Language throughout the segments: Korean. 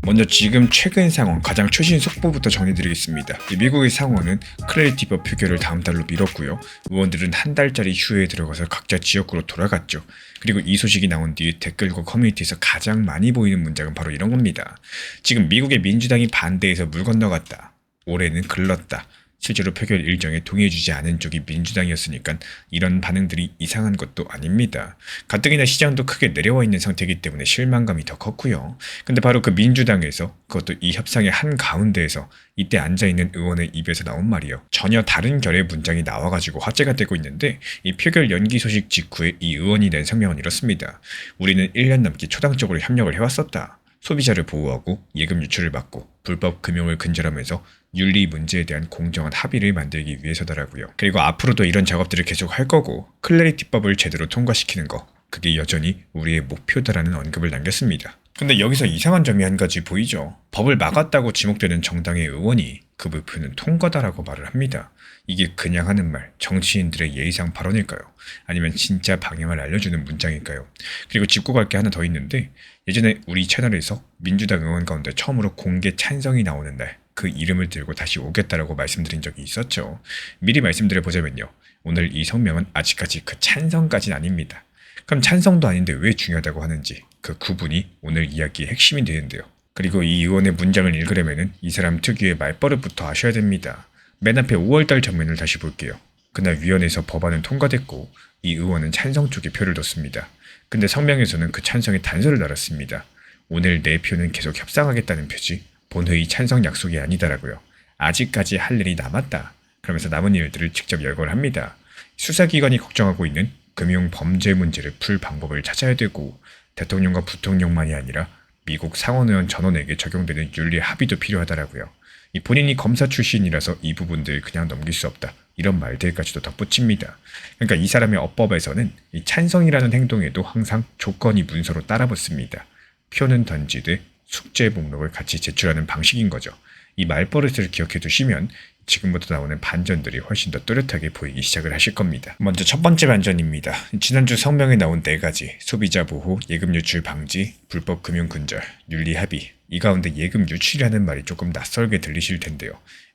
먼저 지금 최근 상황 가장 최신 속보부터 정리드리겠습니다. 미국의 상원은 클래리티법 표결을 다음 달로 미뤘고요. 의원들은 한 달짜리 휴회에 들어가서 각자 지역구로 돌아갔죠. 그리고 이 소식이 나온 뒤 댓글과 커뮤니티에서 가장 많이 보이는 문장은 바로 이런 겁니다. 지금 미국의 민주당이 반대해서 물 건너갔다. 올해는 글렀다. 실제로 표결 일정에 동의해주지 않은 쪽이 민주당이었으니까 이런 반응들이 이상한 것도 아닙니다. 가뜩이나 시장도 크게 내려와 있는 상태이기 때문에 실망감이 더 컸고요. 근데 바로 그 민주당에서, 그것도 이 협상의 한가운데에서 이때 앉아있는 의원의 입에서 나온 말이요. 전혀 다른 결의 문장이 나와가지고 화제가 되고 있는데, 이 표결 연기 소식 직후에 이 의원이 낸 성명은 이렇습니다. 우리는 1년 넘게 초당적으로 협력을 해왔었다. 소비자를 보호하고 예금 유출을 막고 불법 금융을 근절하면서 윤리 문제에 대한 공정한 합의를 만들기 위해서더라고요. 그리고 앞으로도 이런 작업들을 계속 할 거고 클래리티법을 제대로 통과시키는 거, 그게 여전히 우리의 목표다라는 언급을 남겼습니다. 근데 여기서 이상한 점이 한 가지 보이죠. 법을 막았다고 지목되는 정당의 의원이 그 목표는 통과다라고 말을 합니다. 이게 그냥 하는 말, 정치인들의 예의상 발언일까요? 아니면 진짜 방향을 알려주는 문장일까요? 그리고 짚고 갈 게 하나 더 있는데, 예전에 우리 채널에서 민주당 의원 가운데 처음으로 공개 찬성이 나오는 날, 그 이름을 들고 다시 오겠다라고 말씀드린 적이 있었죠. 미리 말씀드려보자면요. 오늘 이 성명은 아직까지 그 찬성까지는 아닙니다. 그럼 찬성도 아닌데 왜 중요하다고 하는지, 그 구분이 오늘 이야기의 핵심이 되는데요. 그리고 이 의원의 문장을 읽으려면 이 사람 특유의 말버릇부터 아셔야 됩니다. 맨 앞에 5월달 전면을 다시 볼게요. 그날 위원회에서 법안은 통과됐고 이 의원은 찬성 쪽에 표를 뒀습니다. 근데 성명에서는 그 찬성에 단서를 달았습니다. 오늘 내 표는 계속 협상하겠다는 표지, 본회의 찬성 약속이 아니다라고요. 아직까지 할 일이 남았다. 그러면서 남은 일들을 직접 열거를 합니다. 수사기관이 걱정하고 있는 금융 범죄 문제를 풀 방법을 찾아야 되고, 대통령과 부통령만이 아니라 미국 상원의원 전원에게 적용되는 윤리 합의도 필요하다라고요. 이 본인이 검사 출신이라서 이 부분들 그냥 넘길 수 없다. 이런 말들까지도 덧붙입니다. 그러니까 이 사람의 어법에서는 이 찬성이라는 행동에도 항상 조건이 문서로 따라붙습니다. 표는 던지되 숙제 목록을 같이 제출하는 방식인 거죠. 이 말버릇을 기억해 두시면 지금부터 나오는 반전들이 훨씬 더 또렷하게 보이기 시작을 하실 겁니다. 먼저 첫 번째 반전입니다. 지난주 성명에 나온 4가지, 소비자 보호, 예금 유출 방지, 불법 금융 근절, 윤리 합의. 이 가운데 예금 유출이라는 말이 조금 낯설게 들리실 텐데요.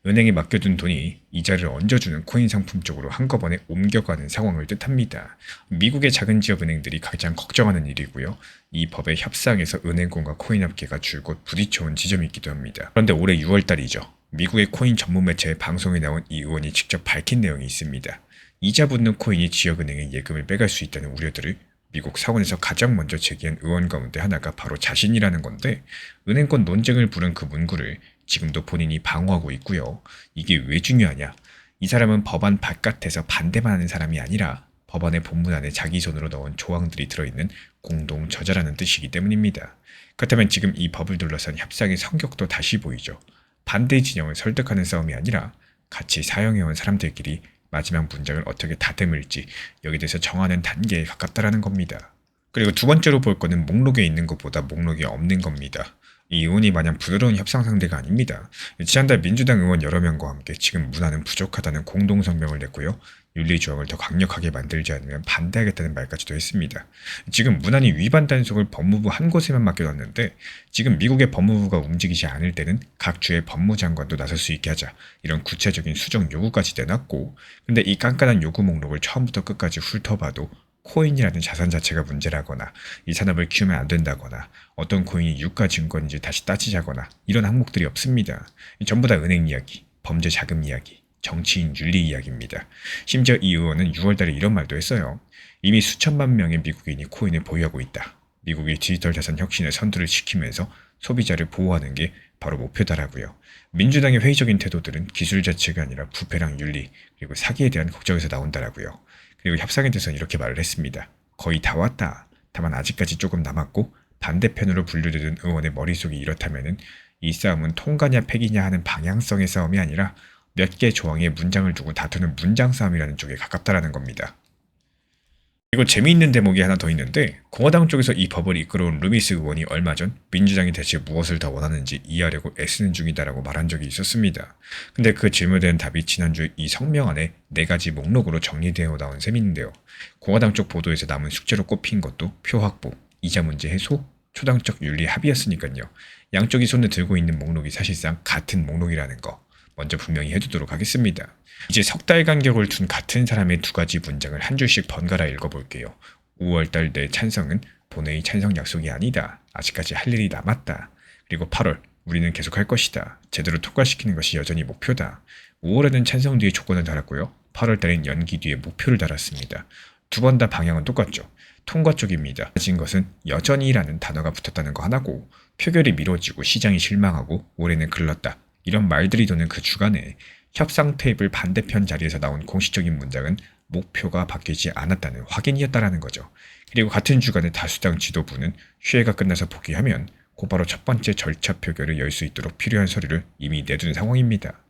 은행에 맡겨둔 돈이 이자를 얹어주는 코인 상품 쪽으로 한꺼번에 옮겨가는 상황을 뜻합니다. 미국의 작은 지역 은행들이 가장 걱정하는 일이고요. 이 법의 협상에서 은행권과 코인 업계가 줄곧 부딪혀온 지점이 있기도 합니다. 그런데 올해 6월달이죠. 미국의 코인 전문 매체의 방송에 나온 이 의원이 직접 밝힌 내용이 있습니다. 이자 붙는 코인이 지역은행의 예금을 빼갈 수 있다는 우려들을 미국 상원에서 가장 먼저 제기한 의원 가운데 하나가 바로 자신이라는 건데, 은행권 논쟁을 부른 그 문구를 지금도 본인이 방어하고 있고요. 이게 왜 중요하냐? 이 사람은 법안 바깥에서 반대만 하는 사람이 아니라 법안의 본문안에 자기 손으로 넣은 조항들이 들어있는 공동 저자라는 뜻이기 때문입니다. 그렇다면 지금 이 법을 둘러싼 협상의 성격도 다시 보이죠. 반대 진영을 설득하는 싸움이 아니라 같이 사용해온 사람들끼리 마지막 문장을 어떻게 다듬을지, 여기에 대해서 정하는 단계에 가깝다라는 겁니다. 그리고 두 번째로 볼 거는 목록에 있는 것보다 목록이 없는 겁니다. 이 의원이 마냥 부드러운 협상 상대가 아닙니다. 지난달 민주당 의원 여러 명과 함께 지금 문안은 부족하다는 공동성명을 냈고요. 윤리 조항을 더 강력하게 만들지 않으면 반대하겠다는 말까지도 했습니다. 지금 문안이 위반 단속을 법무부 한 곳에만 맡겨놨는데, 지금 미국의 법무부가 움직이지 않을 때는 각 주의 법무장관도 나설 수 있게 하자, 이런 구체적인 수정 요구까지 내놨고, 근데 이 깐깐한 요구 목록을 처음부터 끝까지 훑어봐도 코인이라는 자산 자체가 문제라거나 이 산업을 키우면 안 된다거나 어떤 코인이 유가 증권인지 다시 따지자거나 이런 항목들이 없습니다. 전부 다 은행 이야기, 범죄 자금 이야기, 정치인 윤리 이야기입니다. 심지어 이 의원은 6월달에 이런 말도 했어요. 이미 수천만 명의 미국인이 코인을 보유하고 있다. 미국이 디지털 자산 혁신의 선두를 지키면서 소비자를 보호하는 게 바로 목표다라고요. 민주당의 회의적인 태도들은 기술 자체가 아니라 부패랑 윤리, 그리고 사기에 대한 걱정에서 나온다라고요. 그리고 협상에 대해서는 이렇게 말을 했습니다. 거의 다 왔다. 다만 아직까지 조금 남았고, 반대편으로 분류되는 의원의 머릿속이 이렇다면은 이 싸움은 통과냐 폐기냐 하는 방향성의 싸움이 아니라 몇 개 조항의 문장을 두고 다투는 문장 싸움이라는 쪽에 가깝다라는 겁니다. 그리고 재미있는 대목이 하나 더 있는데, 공화당 쪽에서 이 법을 이끌어온 루미스 의원이 얼마 전 민주당이 대체 무엇을 더 원하는지 이해하려고 애쓰는 중이다라고 말한 적이 있었습니다. 근데 그 질문에 대한 답이 지난주 이 성명 안에 4가지 목록으로 정리되어 나온 셈인데요. 공화당 쪽 보도에서 남은 숙제로 꼽힌 것도 표 확보, 이자 문제 해소, 초당적 윤리 합의였으니까요. 양쪽이 손에 들고 있는 목록이 사실상 같은 목록이라는 거 먼저 분명히 해두도록 하겠습니다. 이제 석 달 간격을 둔 같은 사람의 두 가지 문장을 한 줄씩 번갈아 읽어볼게요. 5월달 내 찬성은 본회의 찬성 약속이 아니다. 아직까지 할 일이 남았다. 그리고 8월 우리는 계속 할 것이다. 제대로 통과시키는 것이 여전히 목표다. 5월에는 찬성 뒤에 조건을 달았고요. 8월 달엔 연기 뒤에 목표를 달았습니다. 두 번 다 방향은 똑같죠. 통과 쪽입니다. 가진 것은 여전히라는 단어가 붙었다는 거 하나고 표결이 미뤄지고 시장이 실망하고 올해는 글렀다. 이런 말들이 도는 그 주간에 협상 테이블 반대편 자리에서 나온 공식적인 문장은 목표가 바뀌지 않았다는 확인이었다라는 거죠. 그리고 같은 주간에 다수당 지도부는 휴회가 끝나서 복귀하면 곧바로 첫 번째 절차 표결을 열 수 있도록 필요한 서류를 이미 내둔 상황입니다.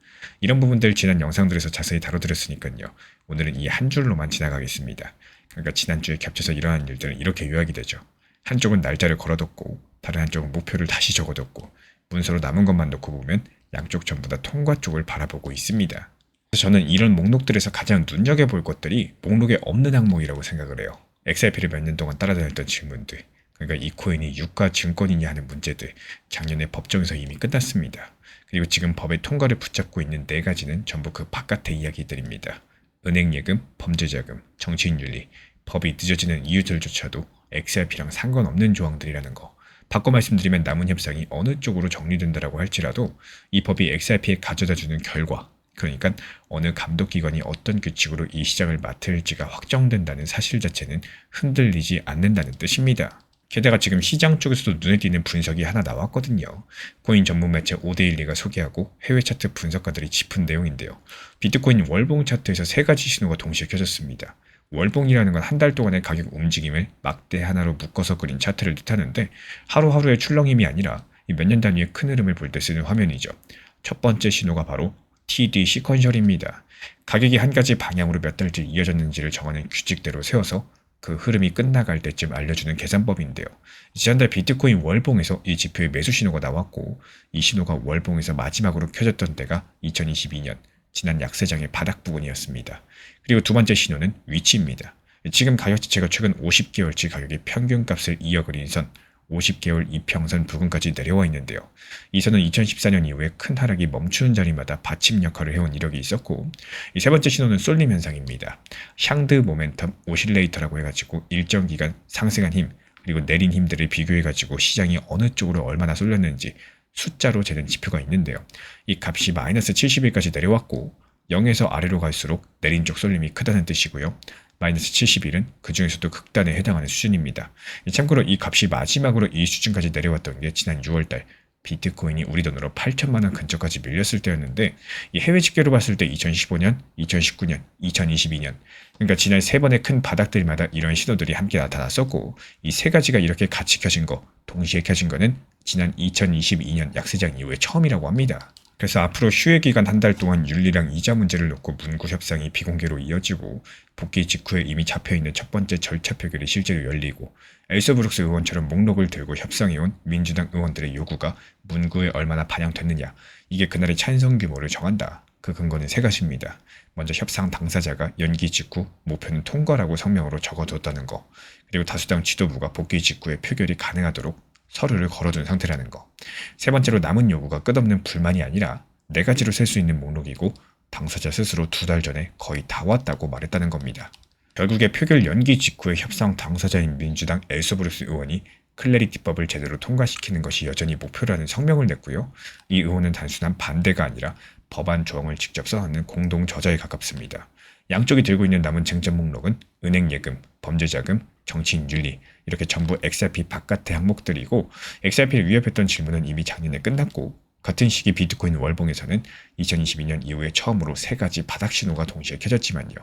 이런 부분들 지난 영상들에서 자세히 다뤄드렸으니까요. 오늘은 이 한 줄로만 지나가겠습니다. 그러니까 지난주에 겹쳐서 일어난 일들은 이렇게 요약이 되죠. 한쪽은 날짜를 걸어뒀고 다른 한쪽은 목표를 다시 적어뒀고 문서로 남은 것만 놓고 보면 양쪽 전부 다 통과 쪽을 바라보고 있습니다. 그래서 저는 이런 목록들에서 가장 눈여겨볼 것들이 목록에 없는 항목이라고 생각을 해요. XRP를 몇 년 동안 따라다녔던 질문들, 그러니까 이 코인이 유가 증권이냐 하는 문제들, 작년에 법정에서 이미 끝났습니다. 그리고 지금 법의 통과를 붙잡고 있는 네 가지는 전부 그 바깥의 이야기들입니다. 은행예금, 범죄자금, 정치인윤리, 법이 늦어지는 이유들조차도 XRP랑 상관없는 조항들이라는 거. 바꿔 말씀드리면 남은 협상이 어느 쪽으로 정리된다라고 할지라도 이 법이 XRP에 가져다주는 결과, 그러니까 어느 감독기관이 어떤 규칙으로 이 시장을 맡을지가 확정된다는 사실 자체는 흔들리지 않는다는 뜻입니다. 게다가 지금 시장 쪽에서도 눈에 띄는 분석이 하나 나왔거든요. 코인 전문 매체 5대1리가 소개하고 해외 차트 분석가들이 짚은 내용인데요. 비트코인 월봉 차트에서 세 가지 신호가 동시에 켜졌습니다. 월봉이라는 건 한 달 동안의 가격 움직임을 막대 하나로 묶어서 그린 차트를 뜻하는데 하루하루의 출렁임이 아니라 몇 년 단위의 큰 흐름을 볼 때 쓰는 화면이죠. 첫 번째 신호가 바로 TD 시퀀셜입니다. 가격이 한 가지 방향으로 몇 달째 이어졌는지를 정하는 규칙대로 세워서 그 흐름이 끝나갈 때쯤 알려주는 계산법인데요. 지난달 비트코인 월봉에서 이 지표의 매수 신호가 나왔고 이 신호가 월봉에서 마지막으로 켜졌던 때가 2022년 지난 약세장의 바닥 부분이었습니다. 그리고 두 번째 신호는 위치입니다. 지금 가격 자체가 최근 50개월치 가격의 평균값을 이어그린 선 50개월 이평선 부근까지 내려와 있는데요. 이 선은 2014년 이후에 큰 하락이 멈추는 자리마다 받침 역할을 해온 이력이 있었고 이 세 번째 신호는 쏠림 현상입니다. 샹드 모멘텀 오실레이터라고 해가지고 일정 기간 상승한 힘 그리고 내린 힘들을 비교해가지고 시장이 어느 쪽으로 얼마나 쏠렸는지 숫자로 재는 지표가 있는데요. 이 값이 마이너스 70일까지 내려왔고 0에서 아래로 갈수록 내린 쪽 쏠림이 크다는 뜻이고요. 마이너스 71은 그 중에서도 극단에 해당하는 수준입니다. 참고로 이 값이 마지막으로 이 수준까지 내려왔던 게 지난 6월달 비트코인이 우리 돈으로 8천만 원 근처까지 밀렸을 때였는데 이 해외 집계로 봤을 때 2015년, 2019년, 2022년 그러니까 지난 세 번의 큰 바닥들마다 이런 신호들이 함께 나타났었고 이 세 가지가 이렇게 같이 켜진 거, 동시에 켜진 거는 지난 2022년 약세장 이후에 처음이라고 합니다. 그래서 앞으로 휴회 기간 한 달 동안 윤리랑 이자 문제를 놓고 문구 협상이 비공개로 이어지고 복귀 직후에 이미 잡혀있는 첫 번째 절차 표결이 실제로 열리고 엘서브룩스 의원처럼 목록을 들고 협상해온 민주당 의원들의 요구가 문구에 얼마나 반영됐느냐 이게 그날의 찬성 규모를 정한다. 그 근거는 세 가지입니다. 먼저 협상 당사자가 연기 직후 목표는 통과라고 성명으로 적어뒀다는 거 그리고 다수당 지도부가 복귀 직후에 표결이 가능하도록 서류를 걸어둔 상태라는 거. 세 번째로 남은 요구가 끝없는 불만이 아니라 네 가지로 셀 수 있는 목록이고 당사자 스스로 두 달 전에 거의 다 왔다고 말했다는 겁니다. 결국에 표결 연기 직후에 협상 당사자인 민주당 엘서브룩스 의원이 클래리티법을 제대로 통과시키는 것이 여전히 목표라는 성명을 냈고요. 이 의원은 단순한 반대가 아니라 법안 조항을 직접 써놓는 공동 저자에 가깝습니다. 양쪽이 들고 있는 남은 쟁점 목록은 은행예금, 범죄자금, 정치인윤리 이렇게 전부 XRP 바깥의 항목들이고 XRP를 위협했던 질문은 이미 작년에 끝났고 같은 시기 비트코인 월봉에서는 2022년 이후에 처음으로 세 가지 바닥 신호가 동시에 켜졌지만요.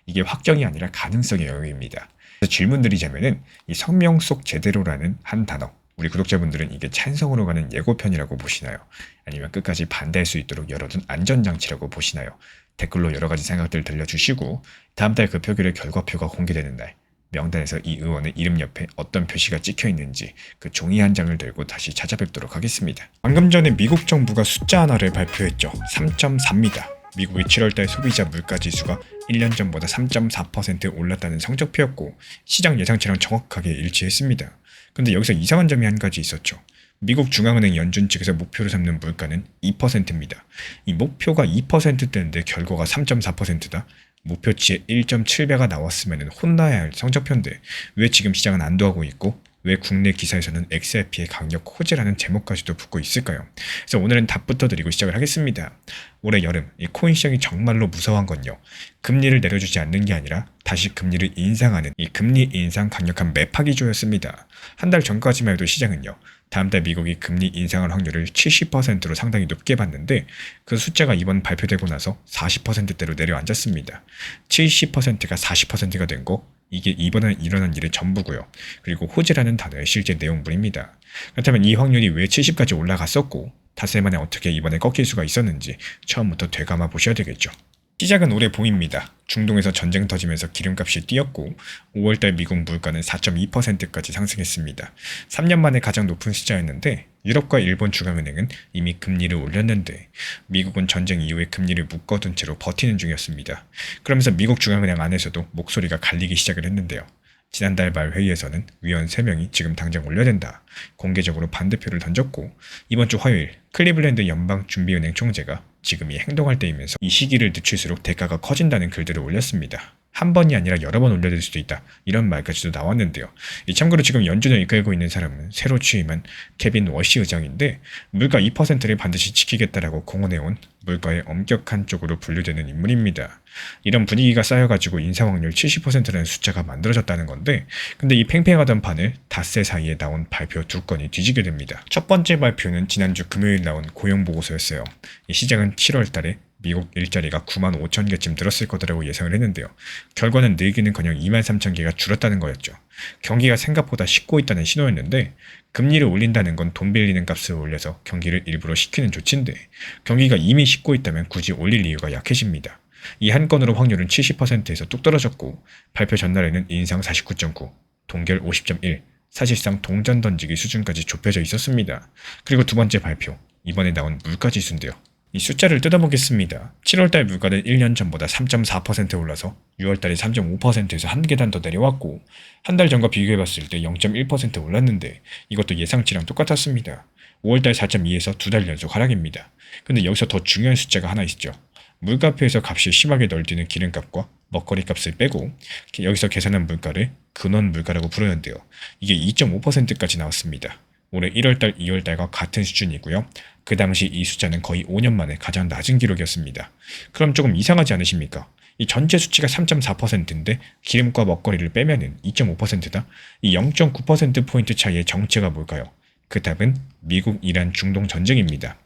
이게 확정이 아니라 가능성의 영역입니다. 그래서 질문드리자면은 이 성명 속 제대로라는 한 단어 우리 구독자분들은 이게 찬성으로 가는 예고편이라고 보시나요? 아니면 끝까지 반대할 수 있도록 열어둔 안전장치라고 보시나요? 댓글로 여러 가지 생각들 들려주시고 다음 달 그 표결의 결과표가 공개되는 날 명단에서 이 의원의 이름 옆에 어떤 표시가 찍혀 있는지 그 종이 한 장을 들고 다시 찾아뵙도록 하겠습니다. 방금 전에 미국 정부가 숫자 하나를 발표했죠. 3.4입니다. 미국의 7월달 소비자 물가지수가 1년 전보다 3.4% 올랐다는 성적표였고 시장 예상치랑 정확하게 일치했습니다. 근데 여기서 이상한 점이 한 가지 있었죠. 미국 중앙은행 연준 측에서 목표로 삼는 물가는 2%입니다. 이 목표가 2%대인데 결과가 3.4%다. 목표치의 1.7배가 나왔으면 혼나야 할 성적표인데 왜 지금 시장은 안도하고 있고 왜 국내 기사에서는 XRP의 강력 호재라는 제목까지도 붙고 있을까요? 그래서 오늘은 답부터 드리고 시작을 하겠습니다. 올해 여름 이 코인 시장이 정말로 무서워한 건요. 금리를 내려주지 않는 게 아니라 다시 금리를 인상하는 이 금리 인상 강력한 매파기조였습니다. 한 달 전까지만 해도 시장은요. 다음 달 미국이 금리 인상할 확률을 70%로 상당히 높게 봤는데 그 숫자가 이번 발표되고 나서 40%대로 내려앉았습니다. 70%가 40%가 된 거 이게 이번에 일어난 일의 전부고요. 그리고 호재라는 단어의 실제 내용물입니다. 그렇다면 이 확률이 왜 70까지 올라갔었고 닷새 만에 어떻게 이번에 꺾일 수가 있었는지 처음부터 되감아 보셔야 되겠죠. 시작은 올해 봄입니다. 중동에서 전쟁 터지면서 기름값이 뛰었고 5월달 미국 물가는 4.2%까지 상승했습니다. 3년 만에 가장 높은 숫자였는데 유럽과 일본 중앙은행은 이미 금리를 올렸는데 미국은 전쟁 이후에 금리를 묶어둔 채로 버티는 중이었습니다. 그러면서 미국 중앙은행 안에서도 목소리가 갈리기 시작을 했는데요. 지난달 말 회의에서는 위원 3명이 지금 당장 올려야 된다. 공개적으로 반대표를 던졌고 이번 주 화요일 클리블랜드 연방준비은행 총재가 지금이 행동할 때이면서 이 시기를 늦출수록 대가가 커진다는 글들을 올렸습니다. 한 번이 아니라 여러 번 올려줄 수도 있다. 이런 말까지도 나왔는데요. 참고로 지금 연준을 이끌고 있는 사람은 새로 취임한 케빈 워시 의장인데 물가 2%를 반드시 지키겠다라고 공언해온 물가의 엄격한 쪽으로 분류되는 인물입니다. 이런 분위기가 쌓여가지고 인상 확률 70%라는 숫자가 만들어졌다는 건데 근데 이 팽팽하던 판을 닷새 사이에 나온 발표 두 건이 뒤지게 됩니다. 첫 번째 발표는 지난주 금요일 나온 고용보고서였어요. 이 시장은 7월 달에 미국 일자리가 9만 5천 개쯤 늘었을 거라고 예상을 했는데요. 결과는 늘기는커녕 2만 3천 개가 줄었다는 거였죠. 경기가 생각보다 식고 있다는 신호였는데 금리를 올린다는 건 돈 빌리는 값을 올려서 경기를 일부러 식히는 조치인데 경기가 이미 식고 있다면 굳이 올릴 이유가 약해집니다. 이 한 건으로 확률은 70%에서 뚝 떨어졌고 발표 전날에는 인상 49.9, 동결 50.1, 사실상 동전 던지기 수준까지 좁혀져 있었습니다. 그리고 두 번째 발표, 이번에 나온 물가지수인데요. 이 숫자를 뜯어보겠습니다. 7월달 물가는 1년 전보다 3.4% 올라서 6월달에 3.5%에서 한 계단 더 내려왔고 한 달 전과 비교해봤을 때 0.1% 올랐는데 이것도 예상치랑 똑같았습니다. 5월달 4.2에서 두 달 연속 하락입니다. 근데 여기서 더 중요한 숫자가 하나 있죠. 물가표에서 값이 심하게 널뛰는 기름값과 먹거리 값을 빼고 여기서 계산한 물가를 근원 물가라고 부르는데요. 이게 2.5%까지 나왔습니다. 올해 1월달, 2월달과 같은 수준이고요. 그 당시 이 숫자는 거의 5년 만에 가장 낮은 기록이었습니다. 그럼 조금 이상하지 않으십니까? 이 전체 수치가 3.4%인데 기름과 먹거리를 빼면은 2.5%다? 이 0.9%포인트 차이의 정체가 뭘까요? 그 답은 미국, 이란, 중동 전쟁입니다.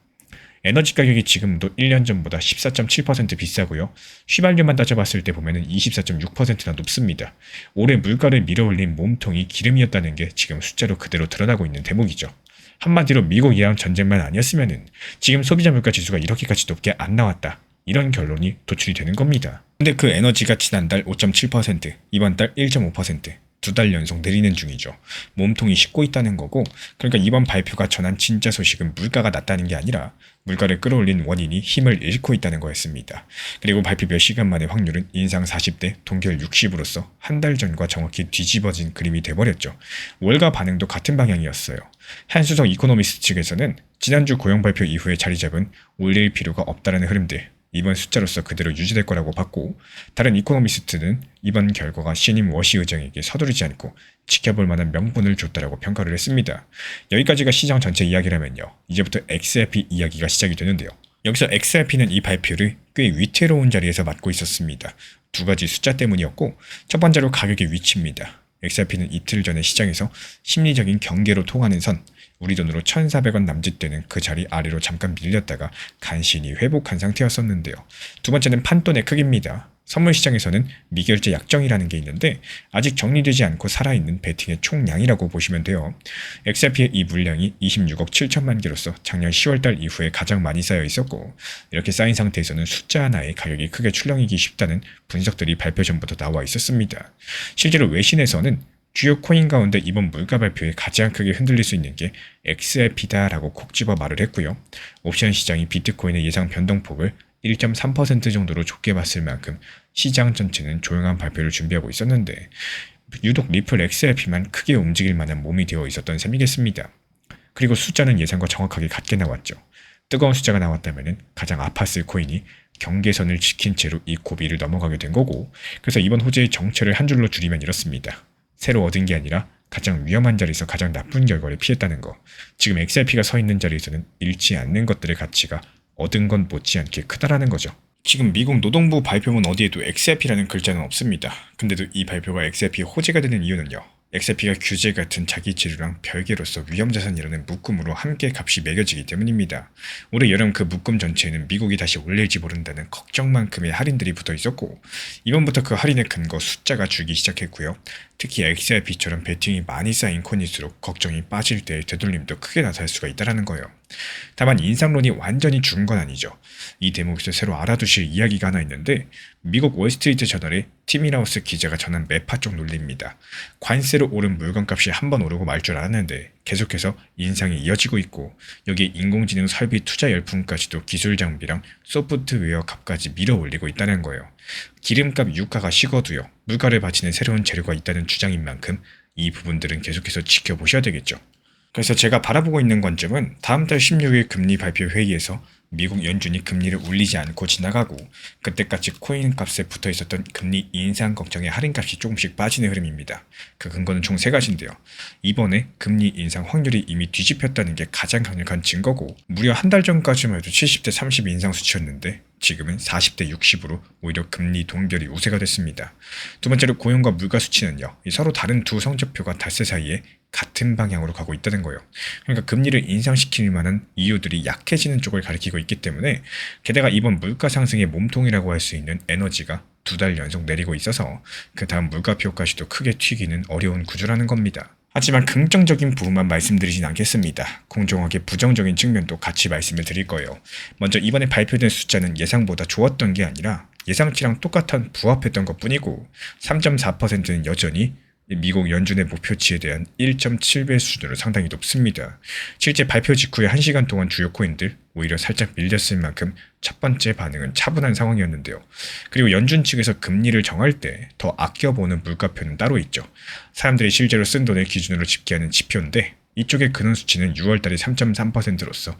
에너지 가격이 지금도 1년 전보다 14.7% 비싸고요. 휘발유만 따져봤을 때 보면 24.6%나 높습니다. 올해 물가를 밀어올린 몸통이 기름이었다는 게 지금 숫자로 그대로 드러나고 있는 대목이죠. 한마디로 미국 이란 전쟁만 아니었으면 지금 소비자 물가 지수가 이렇게까지 높게 안 나왔다. 이런 결론이 도출이 되는 겁니다. 근데 그 에너지가 지난달 5.7%, 이번 달 1.5%, 두 달 연속 내리는 중이죠. 몸통이 식고 있다는 거고 그러니까 이번 발표가 전한 진짜 소식은 물가가 낮다는 게 아니라 물가를 끌어올린 원인이 힘을 잃고 있다는 거였습니다. 그리고 발표 몇 시간 만에 확률은 인상 40대 동결 60으로서 한 달 전과 정확히 뒤집어진 그림이 돼버렸죠. 월가 반응도 같은 방향이었어요. 한수석 이코노미스트 측에서는 지난주 고용 발표 이후에 자리 잡은 올릴 필요가 없다는 흐름들 이번 숫자로서 그대로 유지될 거라고 봤고 다른 이코노미스트는 이번 결과가 신임 워시 의장에게 서두르지 않고 지켜볼 만한 명분을 줬다라고 평가를 했습니다. 여기까지가 시장 전체 이야기라면요. 이제부터 XRP 이야기가 시작이 되는데요. 여기서 XRP는 이 발표를 꽤 위태로운 자리에서 맡고 있었습니다. 두 가지 숫자 때문이었고 첫 번째로 가격의 위치입니다. XRP는 이틀 전에 시장에서 심리적인 경계로 통하는 선, 우리 돈으로 1,400원 남짓되는 그 자리 아래로 잠깐 밀렸다가 간신히 회복한 상태였었는데요. 두 번째는 판돈의 크기입니다. 선물 시장에서는 미결제 약정이라는 게 있는데 아직 정리되지 않고 살아있는 베팅의 총량이라고 보시면 돼요. XRP의 이 물량이 26억 7천만 개로서 작년 10월달 이후에 가장 많이 쌓여 있었고 이렇게 쌓인 상태에서는 숫자 하나에 가격이 크게 출렁이기 쉽다는 분석들이 발표 전부터 나와 있었습니다. 실제로 외신에서는 주요 코인 가운데 이번 물가 발표에 가장 크게 흔들릴 수 있는 게 XRP다라고 콕 집어 말을 했고요. 옵션 시장이 비트코인의 예상 변동폭을 1.3% 정도로 좁게 봤을 만큼 시장 전체는 조용한 발표를 준비하고 있었는데 유독 리플 XRP만 크게 움직일 만한 몸이 되어 있었던 셈이겠습니다. 그리고 숫자는 예상과 정확하게 같게 나왔죠. 뜨거운 숫자가 나왔다면 가장 아팠을 코인이 경계선을 지킨 채로 이 고비를 넘어가게 된 거고, 그래서 이번 호재의 정체를 한 줄로 줄이면 이렇습니다. 새로 얻은 게 아니라 가장 위험한 자리에서 가장 나쁜 결과를 피했다는 거. 지금 XRP가 서 있는 자리에서는 잃지 않는 것들의 가치가 얻은 건 못지않게 크다라는 거죠. 지금 미국 노동부 발표문 어디에도 XRP라는 글자는 없습니다. 근데도 이 발표가 XRP의 호재가 되는 이유는요. XRP가 규제 같은 자기 재료랑 별개로서 위험자산이라는 묶음으로 함께 값이 매겨지기 때문입니다. 올해 여름 그 묶음 전체에는 미국이 다시 올릴지 모른다는 걱정만큼의 할인들이 붙어 있었고, 이번부터 그 할인의 근거 숫자가 줄기 시작했고요. 특히 XRP처럼 베팅이 많이 쌓인 코인일수록 걱정이 빠질 때의 되돌림도 크게 나타날 수가 있다는 거예요. 다만 인상론이 완전히 죽은 건 아니죠. 이 대목에서 새로 알아두실 이야기가 하나 있는데, 미국 월스트리트 저널의 티미라우스 기자가 전한 매파 쪽 논리입니다. 관세로 오른 물건값이 한번 오르고 말 줄 알았는데 계속해서 인상이 이어지고 있고, 여기에 인공지능 설비 투자 열풍까지도 기술 장비랑 소프트웨어 값까지 밀어 올리고 있다는 거예요. 기름값 유가가 식어도요, 물가를 받치는 새로운 재료가 있다는 주장인 만큼 이 부분들은 계속해서 지켜보셔야 되겠죠. 그래서 제가 바라보고 있는 관점은 다음 달 16일 금리 발표 회의에서 미국 연준이 금리를 올리지 않고 지나가고, 그때까지 코인 값에 붙어 있었던 금리 인상 걱정의 할인값이 조금씩 빠지는 흐름입니다. 그 근거는 총 3가지인데요. 이번에 금리 인상 확률이 이미 뒤집혔다는 게 가장 강력한 증거고, 무려 한 달 전까지만 해도 70대 30 인상 수치였는데 지금은 40대 60으로 오히려 금리 동결이 우세가 됐습니다. 두 번째로 고용과 물가 수치는요, 서로 다른 두 성적표가 닷새 사이에 같은 방향으로 가고 있다는 거예요. 그러니까 금리를 인상시킬 만한 이유들이 약해지는 쪽을 가리키고 있기 때문에, 게다가 이번 물가 상승의 몸통이라고 할 수 있는 에너지가 2달 연속 내리고 있어서 그 다음 물가표까지도 크게 튀기는 어려운 구조라는 겁니다. 하지만 긍정적인 부분만 말씀드리진 않겠습니다. 공정하게 부정적인 측면도 같이 말씀을 드릴 거예요. 먼저 이번에 발표된 숫자는 예상보다 좋았던 게 아니라 예상치랑 똑같은 부합했던 것 뿐이고, 3.4%는 여전히 미국 연준의 목표치에 대한 1.7배 수준으로 상당히 높습니다. 실제 발표 직후에 1시간 동안 주요 코인들 오히려 살짝 밀렸을 만큼 첫 번째 반응은 차분한 상황이었는데요. 그리고 연준 측에서 금리를 정할 때 더 아껴보는 물가표는 따로 있죠. 사람들이 실제로 쓴 돈을 기준으로 집계하는 지표인데, 이쪽의 근원 수치는 6월달에 3.3%로서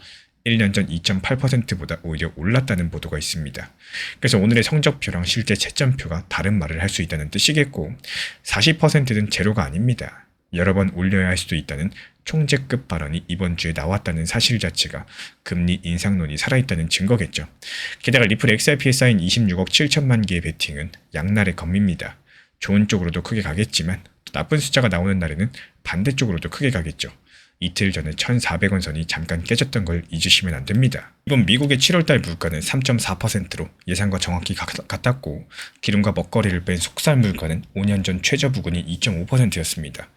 1년 전 2.8%보다 오히려 올랐다는 보도가 있습니다. 그래서 오늘의 성적표랑 실제 채점표가 다른 말을 할 수 있다는 뜻이겠고, 40%는 제로가 아닙니다. 여러 번 올려야 할 수도 있다는 총재급 발언이 이번 주에 나왔다는 사실 자체가 금리 인상론이 살아있다는 증거겠죠. 게다가 리플 XRP에 쌓인 26억 7천만 개의 베팅은 양날의 검입니다. 좋은 쪽으로도 크게 가겠지만 또 나쁜 숫자가 나오는 날에는 반대쪽으로도 크게 가겠죠. 이틀 전에 1,400원 선이 잠깐 깨졌던 걸 잊으시면 안 됩니다. 이번 미국의 7월달 물가는 3.4%로 예상과 정확히 같았고, 기름과 먹거리를 뺀 속살 물가는 5년 전 최저 부근이 2.5%였습니다.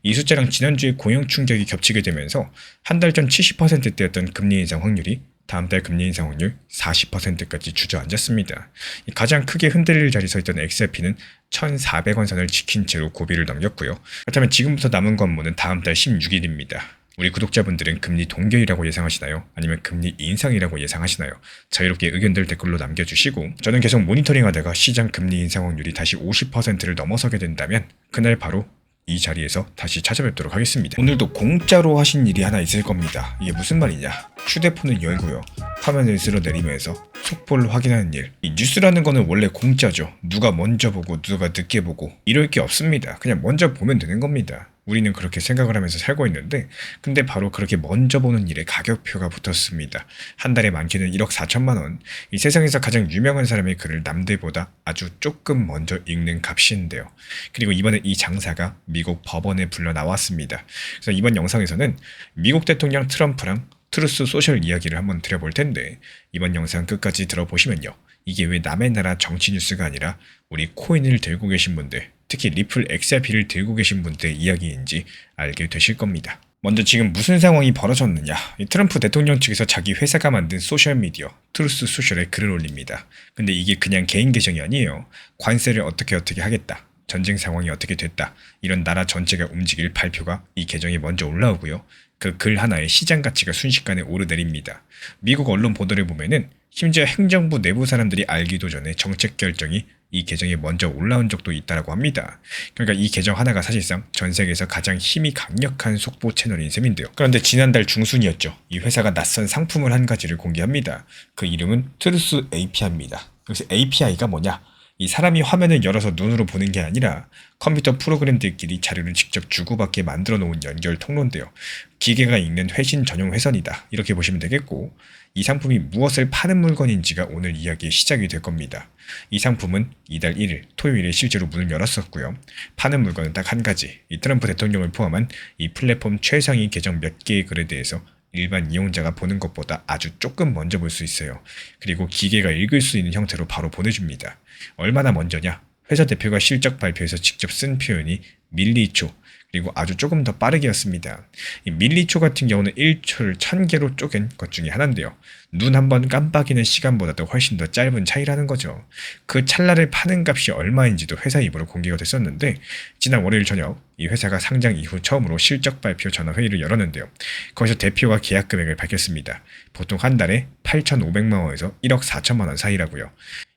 이 숫자랑 지난주에 고용 충격이 겹치게 되면서 한 달 전 70%대였던 금리 인상 확률이 다음 달 금리 인상 확률 40%까지 주저앉았습니다. 가장 크게 흔들릴 자리에 서 있던 XRP는 1,400원 선을 지킨 채로 고비를 넘겼고요. 그렇다면 지금부터 남은 관문은 다음 달 16일입니다. 우리 구독자분들은 금리 동결이라고 예상하시나요? 아니면 금리 인상이라고 예상하시나요? 자유롭게 의견들 댓글로 남겨주시고, 저는 계속 모니터링하다가 시장 금리 인상 확률이 다시 50%를 넘어서게 된다면 그날 바로 이 자리에서 다시 찾아뵙도록 하겠습니다. 오늘도 공짜로 하신 일이 하나 있을 겁니다. 이게 무슨 말이냐? 휴대폰을 열고요, 화면을 쓸어내리면서 속보를 확인하는 일. 이 뉴스라는 거는 원래 공짜죠. 누가 먼저 보고 누가 늦게 보고 이럴 게 없습니다. 그냥 먼저 보면 되는 겁니다. 우리는 그렇게 생각을 하면서 살고 있는데, 근데 바로 그렇게 먼저 보는 일에 가격표가 붙었습니다. 한 달에 많게는 1억 4천만 원. 이 세상에서 가장 유명한 사람의 글을 남들보다 아주 조금 먼저 읽는 값인데요. 그리고 이번에 이 장사가 미국 법원에 불려 나왔습니다. 그래서 이번 영상에서는 미국 대통령 트럼프랑 트루스 소셜 이야기를 한번 드려볼 텐데, 이번 영상 끝까지 들어보시면요, 이게 왜 남의 나라 정치 뉴스가 아니라 우리 코인을 들고 계신 분들, 특히 리플 XRP를 들고 계신 분들의 이야기인지 알게 되실 겁니다. 먼저 지금 무슨 상황이 벌어졌느냐. 이 트럼프 대통령 측에서 자기 회사가 만든 소셜미디어 트루스 소셜에 글을 올립니다. 근데 이게 그냥 개인 계정이 아니에요. 관세를 어떻게 하겠다, 전쟁 상황이 어떻게 됐다, 이런 나라 전체가 움직일 발표가 이 계정에 먼저 올라오고요. 그 글 하나의 시장 가치가 순식간에 오르내립니다. 미국 언론 보도를 보면은 심지어 행정부 내부 사람들이 알기도 전에 정책 결정이 이 계정에 먼저 올라온 적도 있다고 합니다. 그러니까 이 계정 하나가 사실상 전 세계에서 가장 힘이 강력한 속보 채널인 셈인데요. 그런데 지난달 중순이었죠. 이 회사가 낯선 상품을 한 가지를 공개합니다. 그 이름은 트루스 API입니다. 여기서 API가 뭐냐? 이 사람이 화면을 열어서 눈으로 보는 게 아니라 컴퓨터 프로그램들끼리 자료를 직접 주고받게 만들어 놓은 연결 통로인데요. 기계가 읽는 회신 전용 회선이다. 이렇게 보시면 되겠고, 이 상품이 무엇을 파는 물건인지가 오늘 이야기의 시작이 될 겁니다. 이 상품은 이달 1일 토요일에 실제로 문을 열었었고요. 파는 물건은 딱 한 가지. 이 트럼프 대통령을 포함한 이 플랫폼 최상위 계정 몇 개의 글에 대해서 일반 이용자가 보는 것보다 아주 조금 먼저 볼 수 있어요. 그리고 기계가 읽을 수 있는 형태로 바로 보내줍니다. 얼마나 먼저냐? 회사 대표가 실적 발표에서 직접 쓴 표현이 밀리초, 그리고 아주 조금 더 빠르게였습니다. 이 밀리초 같은 경우는 1초를 1000개로 쪼갠 것 중에 하나인데요. 눈 한 번 깜빡이는 시간보다도 훨씬 더 짧은 차이라는 거죠. 그 찰나를 파는 값이 얼마인지도 회사 입으로 공개가 됐었는데, 지난 월요일 저녁 이 회사가 상장 이후 처음으로 실적 발표 전화 회의를 열었는데요. 거기서 대표가 계약 금액을 밝혔습니다. 보통 한 달에 8,500만 원에서 1억 4천만 원 사이라고요.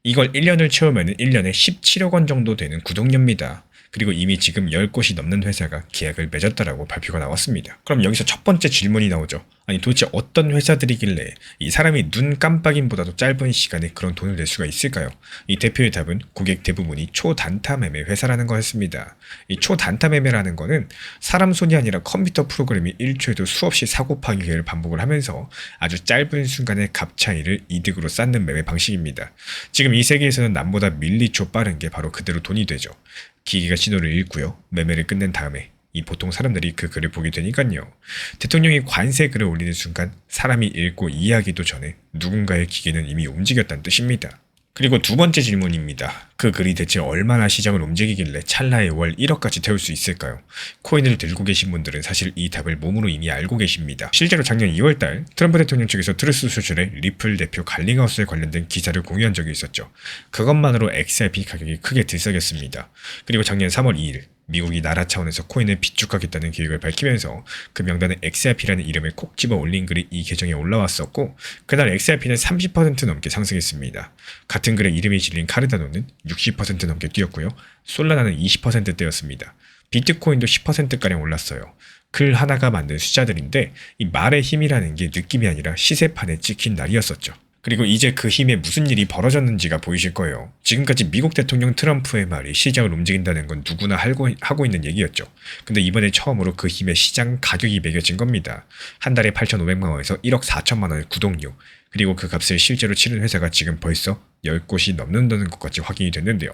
이걸 1년을 채우면 1년에 17억 원 정도 되는 구독료입니다. 그리고 이미 지금 10곳이 넘는 회사가 계약을 맺었다라고 발표가 나왔습니다. 그럼 여기서 첫 번째 질문이 나오죠. 아니 도대체 어떤 회사들이길래 이 사람이 눈 깜빡임보다도 짧은 시간에 그런 돈을 낼 수가 있을까요? 이 대표의 답은 고객 대부분이 초단타 매매 회사라는 거였습니다. 이 초단타 매매라는 거는 사람 손이 아니라 컴퓨터 프로그램이 1초에도 수없이 사고 파기를 반복을 하면서 아주 짧은 순간에 값 차이를 이득으로 쌓는 매매 방식입니다. 지금 이 세계에서는 남보다 밀리초 빠른 게 바로 그대로 돈이 되죠. 기계가 신호를 읽고요. 매매를 끝낸 다음에 이 보통 사람들이 그 글을 보게 되니까요. 대통령이 관세 글을 올리는 순간 사람이 읽고 이해하기도 전에 누군가의 기계는 이미 움직였다는 뜻입니다. 그리고 두 번째 질문입니다. 그 글이 대체 얼마나 시장을 움직이길래 찰나에 월 1억까지 태울 수 있을까요? 코인을 들고 계신 분들은 사실 이 답을 몸으로 이미 알고 계십니다. 실제로 작년 2월달 트럼프 대통령 측에서 트루스 소셜의 리플 대표 갈링하우스에 관련된 기사를 공유한 적이 있었죠. 그것만으로 XRP 가격이 크게 들썩였습니다. 그리고 작년 3월 2일 미국이 나라 차원에서 코인을 비축하겠다는 계획을 밝히면서 그 명단에 XRP라는 이름을 콕 집어 올린 글이 이 계정에 올라왔었고, 그날 XRP는 30% 넘게 상승했습니다. 같은 글에 이름이 실린 카르다노는 60% 넘게 뛰었고요. 솔라나는 20%대였습니다. 비트코인도 10%가량 올랐어요. 글 하나가 만든 숫자들인데 이 말의 힘이라는 게 느낌이 아니라 시세판에 찍힌 날이었었죠. 그리고 이제 그 힘에 무슨 일이 벌어졌는지가 보이실 거예요. 지금까지 미국 대통령 트럼프의 말이 시장을 움직인다는 건 누구나 하고 있는 얘기였죠. 근데 이번에 처음으로 그 힘에 시장 가격이 매겨진 겁니다. 한 달에 8,500만 원에서 1억 4천만 원의 구독료, 그리고 그 값을 실제로 치른 회사가 지금 벌써 10곳이 넘는다는 것까지 확인이 됐는데요.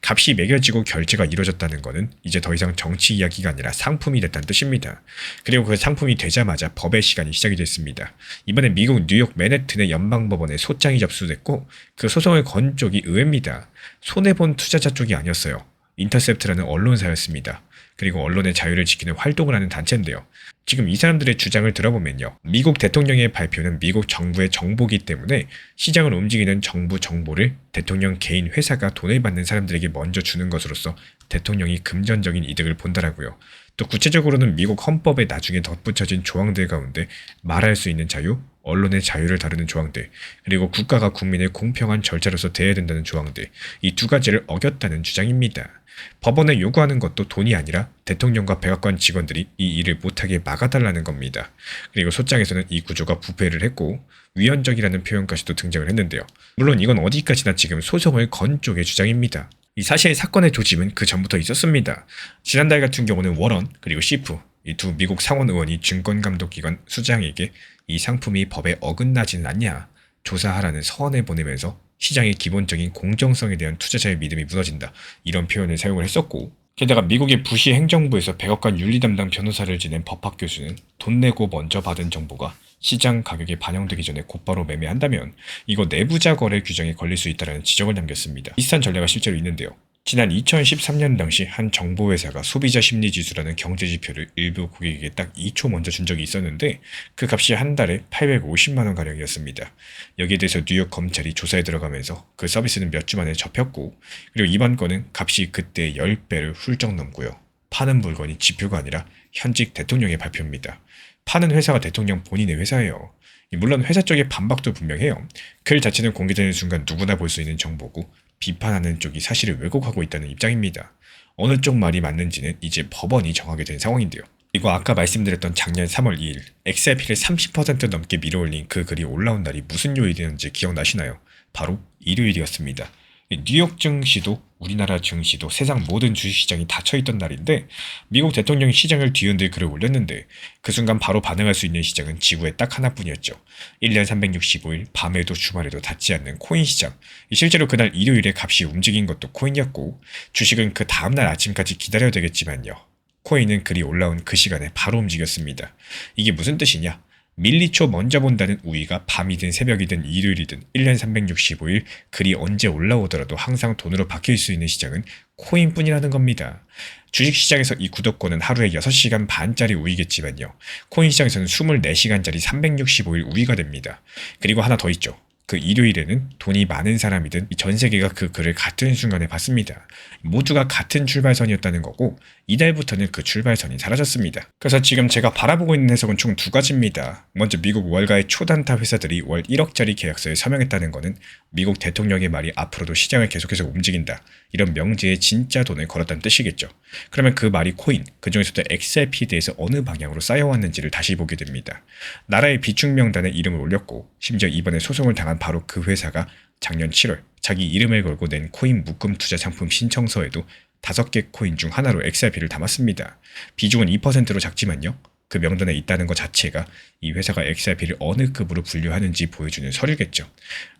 값이 매겨지고 결제가 이루어졌다는 것은 이제 더 이상 정치 이야기가 아니라 상품이 됐다는 뜻입니다. 그리고 그 상품이 되자마자 법의 시간이 시작이 됐습니다. 이번에 미국 뉴욕 맨해튼의 연방법원에 소장이 접수됐고, 그 소송을 건 쪽이 의회입니다. 손해본 투자자 쪽이 아니었어요. 인터셉트라는 언론사였습니다. 그리고 언론의 자유를 지키는 활동을 하는 단체인데요. 지금 이 사람들의 주장을 들어보면요. 미국 대통령의 발표는 미국 정부의 정보기 때문에 시장을 움직이는 정부 정보를 대통령 개인 회사가 돈을 받는 사람들에게 먼저 주는 것으로서 대통령이 금전적인 이득을 본다라고요. 또 구체적으로는 미국 헌법에 나중에 덧붙여진 조항들 가운데 말할 수 있는 자유, 언론의 자유를 다루는 조항들, 그리고 국가가 국민의 공평한 절차로서 대해야 된다는 조항들, 이 두 가지를 어겼다는 주장입니다. 법원에 요구하는 것도 돈이 아니라 대통령과 백악관 직원들이 이 일을 못하게 막아달라는 겁니다. 그리고 소장에서는 이 구조가 부패를 했고 위헌적이라는 표현까지도 등장을 했는데요. 물론 이건 어디까지나 지금 소송을 건 쪽의 주장입니다. 이 사실 사건의 조짐은 그 전부터 있었습니다. 지난달 같은 경우는 워런 그리고 시프, 이 두 미국 상원 의원이 증권감독기관 수장에게 이 상품이 법에 어긋나지는 않냐 조사하라는 서한을 보내면서 시장의 기본적인 공정성에 대한 투자자의 믿음이 무너진다, 이런 표현을 사용을 했었고, 게다가 미국의 부시 행정부에서 백악관 윤리 담당 변호사를 지낸 법학 교수는 돈 내고 먼저 받은 정보가 시장 가격에 반영되기 전에 곧바로 매매한다면 이거 내부자 거래 규정에 걸릴 수 있다는 지적을 남겼습니다. 비슷한 전례가 실제로 있는데요. 지난 2013년 당시 한 정보회사가 소비자 심리지수라는 경제지표를 일부 고객에게 딱 2초 먼저 준 적이 있었는데 그 값이 한 달에 850만 원가량이었습니다. 여기에 대해서 뉴욕 검찰이 조사에 들어가면서 그 서비스는 몇 주 만에 접혔고, 그리고 이번 건은 값이 그때 10배를 훌쩍 넘고요. 파는 물건이 지표가 아니라 현직 대통령의 발표입니다. 파는 회사가 대통령 본인의 회사예요. 물론 회사 쪽의 반박도 분명해요. 글 자체는 공개되는 순간 누구나 볼 수 있는 정보고 비판하는 쪽이 사실을 왜곡하고 있다는 입장입니다. 어느 쪽 말이 맞는지는 이제 법원이 정하게 된 상황인데요. 그리고 아까 말씀드렸던 작년 3월 2일 XRP를 30% 넘게 밀어올린 그 글이 올라온 날이 무슨 요일이었는지 기억나시나요? 바로 일요일이었습니다. 뉴욕 증시도 우리나라 증시도 세상 모든 주식시장이 닫혀있던 날인데 미국 대통령이 시장을 뒤흔들 글을 올렸는데 그 순간 바로 반응할 수 있는 시장은 지구에 딱 하나뿐이었죠. 1년 365일 밤에도 주말에도 닿지 않는 코인 시장. 실제로 그날 일요일에 값이 움직인 것도 코인이었고 주식은 그 다음날 아침까지 기다려야 되겠지만요. 코인은 글이 올라온 그 시간에 바로 움직였습니다. 이게 무슨 뜻이냐? 밀리초 먼저 본다는 우위가 밤이든 새벽이든 일요일이든 1년 365일 글이 언제 올라오더라도 항상 돈으로 바뀔 수 있는 시장은 코인뿐이라는 겁니다. 주식시장에서 이 구독권은 하루에 6시간 반짜리 우위겠지만요. 코인 시장에서는 24시간짜리 365일 우위가 됩니다. 그리고 하나 더 있죠. 그 일요일에는 돈이 많은 사람이든 전 세계가 그 글을 같은 순간에 봤습니다. 모두가 같은 출발선이었다는 거고 이달부터는 그 출발선이 사라졌습니다. 그래서 지금 제가 바라보고 있는 해석은 총 두 가지입니다. 먼저 미국 월가의 초단타 회사들이 월 1억짜리 계약서에 서명했다는 거는 미국 대통령의 말이 앞으로도 시장을 계속해서 움직인다. 이런 명제에 진짜 돈을 걸었다는 뜻이겠죠. 그러면 그 말이 코인, 그중에서도 XRP에 대해서 어느 방향으로 쌓여왔는지를 다시 보게 됩니다. 나라의 비축 명단에 이름을 올렸고 심지어 이번에 소송을 당한 바로 그 회사가 작년 7월 자기 이름을 걸고 낸 코인 묶음 투자 상품 신청서에도 5개 코인 중 하나로 XRP를 담았습니다. 비중은 2%로 작지만요. 그 명단에 있다는 것 자체가 이 회사가 XRP를 어느 급으로 분류하는지 보여주는 서류겠죠.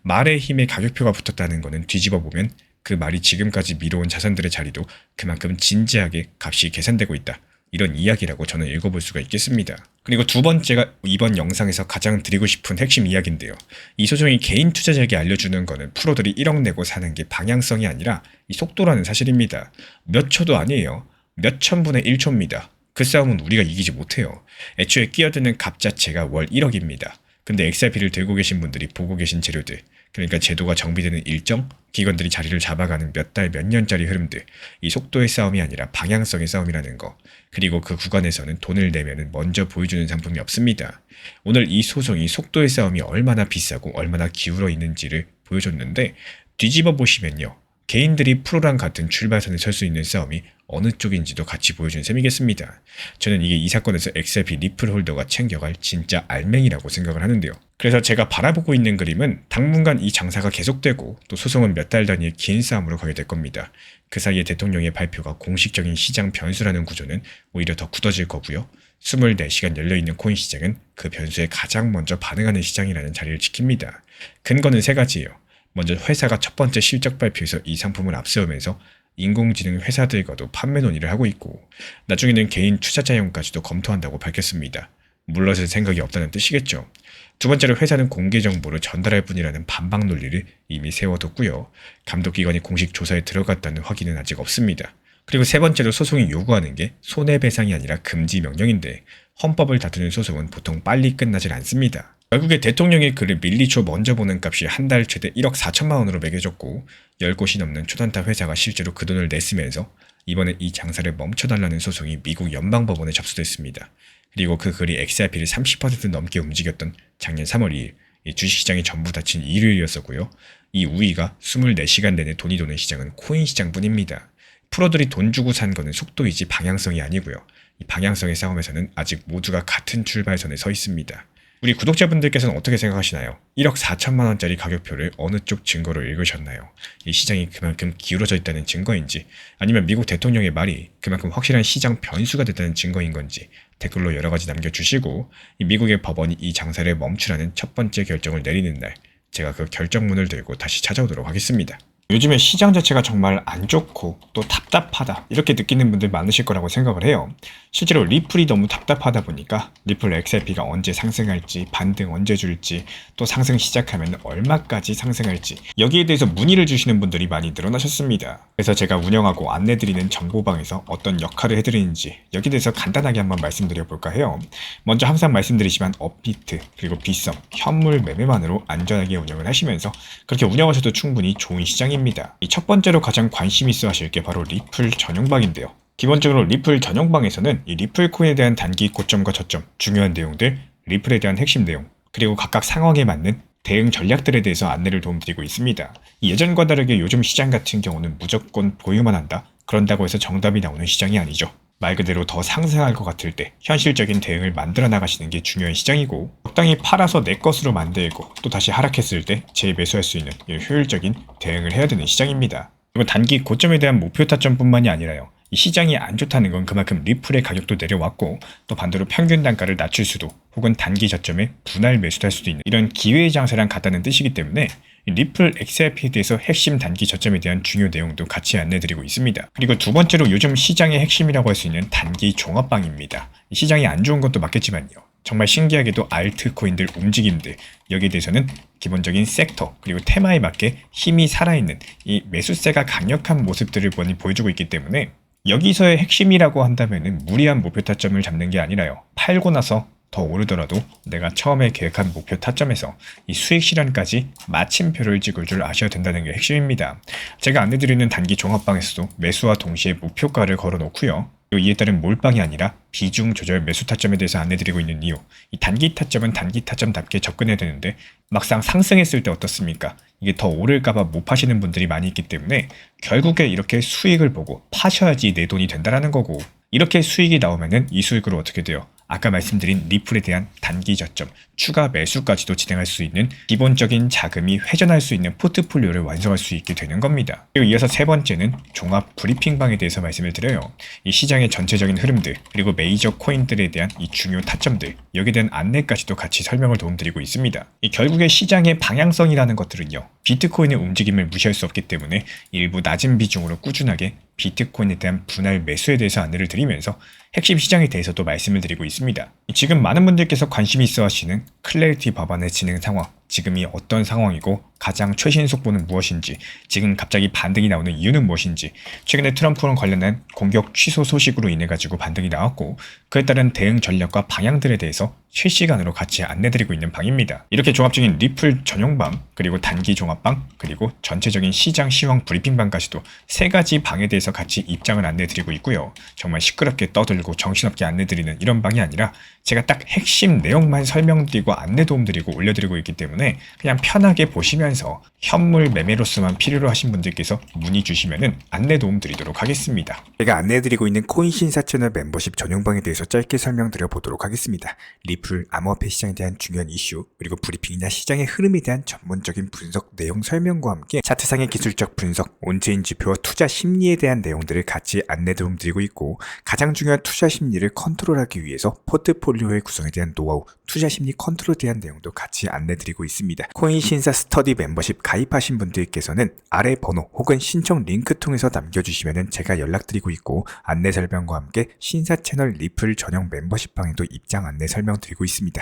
말의 힘에 가격표가 붙었다는 것은 뒤집어 보면 그 말이 지금까지 미뤄온 자산들의 자리도 그만큼 진지하게 값이 계산되고 있다. 이런 이야기라고 저는 읽어볼 수가 있겠습니다. 그리고 두 번째가 이번 영상에서 가장 드리고 싶은 핵심 이야기인데요. 이 소송이 개인 투자자에게 알려주는 거는 프로들이 1억 내고 사는 게 방향성이 아니라 이 속도라는 사실입니다. 몇 초도 아니에요. 몇 천분의 1초입니다. 그 싸움은 우리가 이기지 못해요. 애초에 끼어드는 값 자체가 월 1억입니다. 근데 XRP를 들고 계신 분들이 보고 계신 재료들, 그러니까 제도가 정비되는 일정, 기관들이 자리를 잡아가는 몇 달, 몇 년짜리 흐름들, 이 속도의 싸움이 아니라 방향성의 싸움이라는 거. 그리고 그 구간에서는 돈을 내면은 먼저 보여주는 상품이 없습니다. 오늘 이 소송이 속도의 싸움이 얼마나 비싸고 얼마나 기울어 있는지를 보여줬는데 뒤집어 보시면요. 개인들이 프로랑 같은 출발선에 설 수 있는 싸움이 어느 쪽인지도 같이 보여준 셈이겠습니다. 저는 이게 이 사건에서 XRP 리플 홀더가 챙겨갈 진짜 알맹이라고 생각을 하는데요. 그래서 제가 바라보고 있는 그림은 당분간 이 장사가 계속되고 또 소송은 몇 달 단위의 긴 싸움으로 가게 될 겁니다. 그 사이에 대통령의 발표가 공식적인 시장 변수라는 구조는 오히려 더 굳어질 거고요. 24시간 열려있는 코인 시장은 그 변수에 가장 먼저 반응하는 시장이라는 자리를 지킵니다. 근거는 세 가지예요. 먼저 회사가 첫 번째 실적 발표에서 이 상품을 앞세우면서 인공지능 회사들과도 판매 논의를 하고 있고 나중에는 개인 투자자용까지도 검토한다고 밝혔습니다. 물러설 생각이 없다는 뜻이겠죠. 두 번째로 회사는 공개 정보를 전달할 뿐이라는 반박 논리를 이미 세워뒀고요. 감독기관이 공식 조사에 들어갔다는 확인은 아직 없습니다. 그리고 세 번째로 소송이 요구하는 게 손해배상이 아니라 금지 명령인데 헌법을 다투는 소송은 보통 빨리 끝나질 않습니다. 결국에 대통령의 글을 밀리초 먼저 보는 값이 한 달 최대 1억 4천만 원으로 매겨졌고 10곳이 넘는 초단타 회사가 실제로 그 돈을 냈으면서 이번에 이 장사를 멈춰달라는 소송이 미국 연방법원에 접수됐습니다. 그리고 그 글이 XRP를 30% 넘게 움직였던 작년 3월 2일 이 주식시장이 전부 닫힌 일요일이었었고요. 이 우위가 24시간 내내 돈이 도는 시장은 코인 시장뿐입니다. 프로들이 돈 주고 산 거는 속도이지 방향성이 아니고요. 이 방향성의 싸움에서는 아직 모두가 같은 출발선에 서 있습니다. 우리 구독자분들께서는 어떻게 생각하시나요? 1억 4천만 원짜리 가격표를 어느 쪽 증거로 읽으셨나요? 이 시장이 그만큼 기울어져 있다는 증거인지 아니면 미국 대통령의 말이 그만큼 확실한 시장 변수가 됐다는 증거인 건지 댓글로 여러 가지 남겨주시고 이 미국의 법원이 이 장사를 멈추라는 첫 번째 결정을 내리는 날 제가 그 결정문을 들고 다시 찾아오도록 하겠습니다. 요즘에 시장 자체가 정말 안 좋고 또 답답하다 이렇게 느끼는 분들 많으실 거라고 생각을 해요. 실제로 리플이 너무 답답하다 보니까 리플 XRP가 언제 상승할지 반등 언제 줄지 또 상승 시작하면 얼마까지 상승할지 여기에 대해서 문의를 주시는 분들이 많이 늘어나셨습니다. 그래서 제가 운영하고 안내드리는 정보방에서 어떤 역할을 해드리는지 여기에 대해서 간단하게 한번 말씀드려 볼까 해요. 먼저 항상 말씀드리지만 업비트 그리고 빗썸 현물 매매만으로 안전하게 운영을 하시면서 그렇게 운영하셔도 충분히 좋은 시장입니다. 이 첫 번째로 가장 관심 있어 하실 게 바로 리플 전용방인데요. 기본적으로 리플 전용방에서는 이 리플 코인에 대한 단기 고점과 저점, 중요한 내용들, 리플에 대한 핵심 내용, 그리고 각각 상황에 맞는 대응 전략들에 대해서 안내를 도움드리고 있습니다. 예전과 다르게 요즘 시장 같은 경우는 무조건 보유만 한다? 그런다고 해서 정답이 나오는 시장이 아니죠. 말 그대로 더 상승할 것 같을 때 현실적인 대응을 만들어 나가시는 게 중요한 시장이고, 적당히 팔아서 내 것으로 만들고 또 다시 하락했을 때 재매수할 수 있는 효율적인 대응을 해야 되는 시장입니다. 그리고 단기 고점에 대한 목표 타점뿐만이 아니라요, 이 시장이 안 좋다는 건 그만큼 리플의 가격도 내려왔고, 또 반대로 평균 단가를 낮출 수도, 혹은 단기 저점에 분할 매수할 수도 있는 이런 기회의 장세랑 같다는 뜻이기 때문에 리플 XRP에 대해서 핵심 단기 저점에 대한 중요 내용도 같이 안내드리고 있습니다. 그리고 두 번째로 요즘 시장의 핵심이라고 할 수 있는 단기 종합방입니다. 시장이 안 좋은 것도 맞겠지만요, 정말 신기하게도 알트코인들 움직임들, 여기에 대해서는 기본적인 섹터 그리고 테마에 맞게 힘이 살아있는 이 매수세가 강력한 모습들을 많이 보여주고 있기 때문에, 여기서의 핵심이라고 한다면 무리한 목표 타점을 잡는 게 아니라요, 팔고 나서 더 오르더라도 내가 처음에 계획한 목표 타점에서 이 수익 실현까지 마침표를 찍을 줄 아셔야 된다는 게 핵심입니다. 제가 안내드리는 단기 종합방에서도 매수와 동시에 목표가를 걸어놓고요, 이에 따른 몰빵이 아니라 비중 조절 매수 타점에 대해서 안내드리고 있는 이유, 이 단기 타점은 단기 타점답게 접근해야 되는데 막상 상승했을 때 어떻습니까? 이게 더 오를까봐 못 파시는 분들이 많이 있기 때문에 결국에 이렇게 수익을 보고 파셔야지 내 돈이 된다라는 거고, 이렇게 수익이 나오면은 이 수익으로 어떻게 돼요? 아까 말씀드린 리플에 대한 단기 저점, 추가 매수까지도 진행할 수 있는 기본적인 자금이 회전할 수 있는 포트폴리오를 완성할 수 있게 되는 겁니다. 그리고 이어서 세 번째는 종합 브리핑방에 대해서 말씀을 드려요. 이 시장의 전체적인 흐름들, 그리고 메이저 코인들에 대한 이 중요 타점들, 여기에 대한 안내까지도 같이 설명을 도움드리고 있습니다. 이 결국에 시장의 방향성이라는 것들은요, 비트코인의 움직임을 무시할 수 없기 때문에 일부 낮은 비중으로 꾸준하게 비트코인에 대한 분할 매수에 대해서 안내를 드리면서 핵심 시장에 대해서도 말씀을 드리고 있습니다. 지금 많은 분들께서 관심이 있어 하시는 클래리티 법안의 진행 상황, 지금이 어떤 상황이고 가장 최신 속보는 무엇인지, 지금 갑자기 반등이 나오는 이유는 무엇인지, 최근에 트럼프랑 관련한 공격 취소 소식으로 인해 가지고 반등이 나왔고, 그에 따른 대응 전략과 방향들에 대해서 실시간으로 같이 안내드리고 있는 방입니다. 이렇게 종합적인 리플 전용방, 그리고 단기 종합방, 그리고 전체적인 시장 시황 브리핑방까지도 세 가지 방에 대해서 같이 입장을 안내드리고 있고요. 정말 시끄럽게 떠들고 정신없게 안내드리는 이런 방이 아니라 제가 딱 핵심 내용만 설명드리고 안내 도움드리고 올려드리고 있기 때문에 그냥 편하게 보시면서 현물 매매로서만 필요로 하신 분들께서 문의 주시면은 안내 도움드리도록 하겠습니다. 제가 안내해드리고 있는 코인 신사 채널 멤버십 전용방에 대해서 짧게 설명드려 보도록 하겠습니다. 리플 암호화폐 시장에 대한 중요한 이슈, 그리고 브리핑이나 시장의 흐름에 대한 전문적인 분석 내용 설명과 함께 차트상의 기술적 분석, 온체인 지표와 투자 심리에 대한 내용들을 같이 안내 도움드리고 있고, 가장 중요한 투자 심리를 컨트롤하기 위해서 포트폴리오의 구성에 대한 노하우, 투자 심리 컨트롤에 대한 내용도 같이 안내드리고 있습니다. 코인 신사 스터디 멤버십 가입하신 분들께서는 아래 번호 혹은 신청 링크 통해서 남겨주시면 제가 연락드리고 있고, 안내 설명과 함께 신사 채널 리플 전용 멤버십 방에도 입장 안내 설명드리고 있습니다.